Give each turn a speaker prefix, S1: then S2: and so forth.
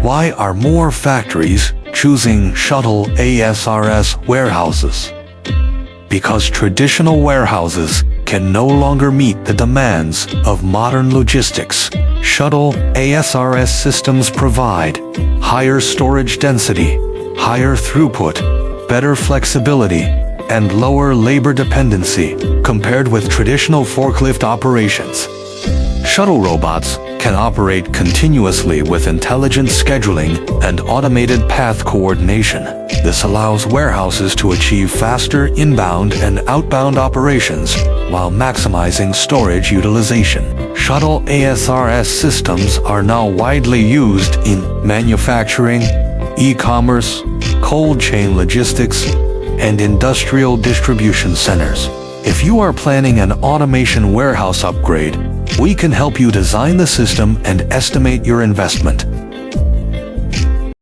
S1: Why are more factories choosing Shuttle ASRS warehouses? Because traditional warehouses can no longer meet the demands of modern logistics. Shuttle ASRS systems provide higher storage density, higher throughput, better flexibility, and lower labor dependency compared with traditional forklift operations. Shuttle robots can operate continuously with intelligent scheduling and automated path coordination. This allows warehouses to achieve faster inbound and outbound operations while maximizing storage utilization. Shuttle ASRS systems are now widely used in manufacturing, e-commerce, cold chain logistics, and industrial distribution centers. If you are planning an automation warehouse upgrade, we can help you design the system and estimate your investment.